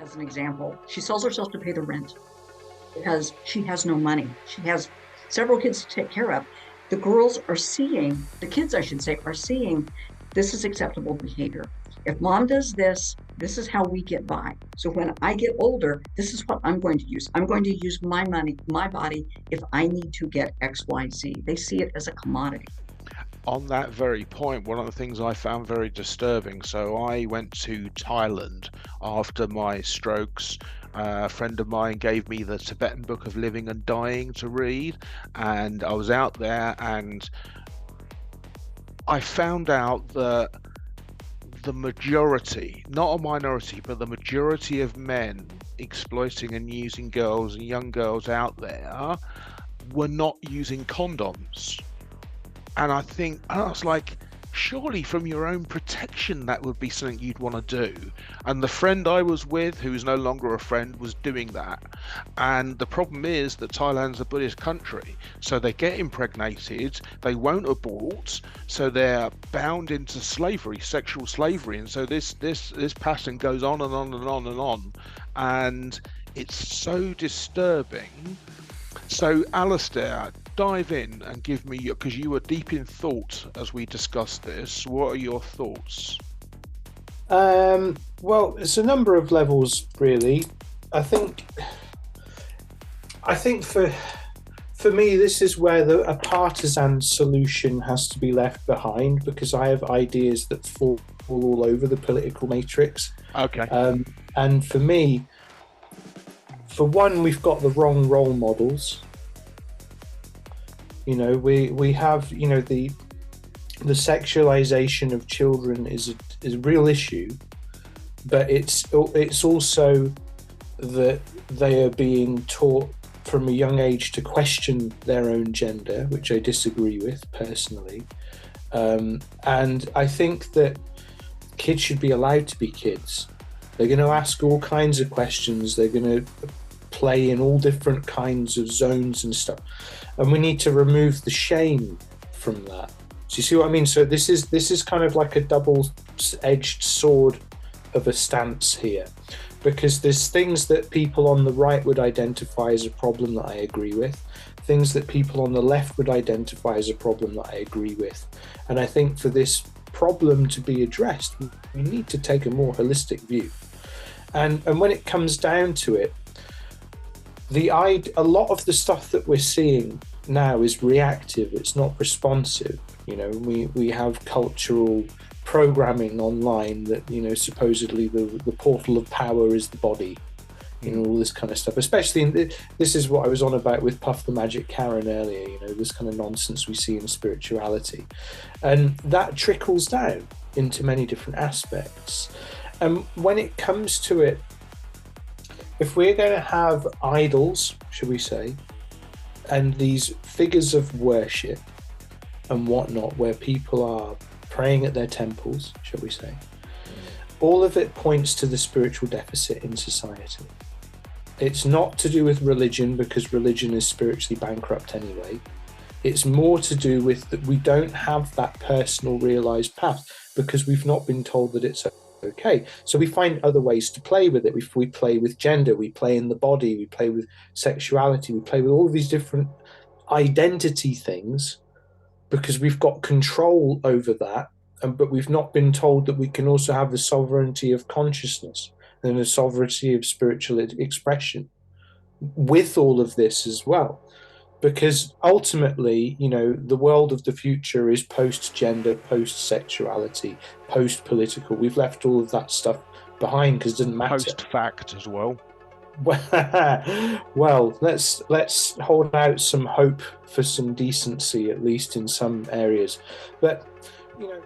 as an example. She sells herself to pay the rent because she has no money. She has several kids to take care of. The girls are seeing, the kids, I should say, are seeing this is acceptable behavior. If mom does this, this is how we get by. So when I get older, this is what I'm going to use. I'm going to use my money, my body, if I need to get X, Y, Z. They see it as a commodity. On that very point, one of the things I found very disturbing. So I went to Thailand after my strokes. A friend of mine gave me the Tibetan Book of Living and Dying to read, and I was out there and I found out that the majority, not a minority, but the majority of men exploiting and using girls and young girls out there were not using condoms. And I was like, surely from your own protection, that would be something you'd want to do. And the friend I was with, who is no longer a friend, was doing that. And the problem is that Thailand's a Buddhist country, so they get impregnated, they won't abort, so they're bound into slavery, sexual slavery. And so this pattern goes on and on and on and on. And it's so disturbing. So, Alistair, dive in and give me your, because you were deep in thought as we discussed this. What are your thoughts? Well, it's a number of levels, really. I think for me, this is where a partisan solution has to be left behind, because I have ideas that fall all over the political matrix. Okay. And for me, for one, we've got the wrong role models. You know, we have, you know, the sexualization of children is a real issue, but it's also that they are being taught from a young age to question their own gender, which I disagree with personally. And I think that kids should be allowed to be kids. They're going to ask all kinds of questions. They're going to play in all different kinds of zones and stuff, and we need to remove the shame from that. Do you see what I mean? So this is kind of like a double-edged sword of a stance here, because there's things that people on the right would identify as a problem that I agree with, things that people on the left would identify as a problem that I agree with, and I think for this problem to be addressed, we need to take a more holistic view. And when it comes down to it, a lot of the stuff that we're seeing now is reactive. It's not responsive. You know, we have cultural programming online that, you know, supposedly the portal of power is the body, you know, all this kind of stuff. Especially this is what I was on about with Puff the Magic Karen earlier. You know, this kind of nonsense we see in spirituality, and that trickles down into many different aspects. And when it comes to it, if we're going to have idols, should we say, and these figures of worship and whatnot, where people are praying at their temples, shall we say, all of it points to the spiritual deficit in society. It's not to do with religion, because religion is spiritually bankrupt anyway. It's more to do with that we don't have that personal realized path, because we've not been told that it's okay. So we find other ways to play with it. We play with gender, we play in the body, we play with sexuality, we play with all of these different identity things, because we've got control over that, but we've not been told that we can also have the sovereignty of consciousness and the sovereignty of spiritual expression with all of this as well. Because ultimately, you know, the world of the future is post-gender, post-sexuality, post-political. We've left all of that stuff behind because it doesn't matter. Post-fact as well. Well, let's hold out some hope for some decency, at least in some areas. But, you know,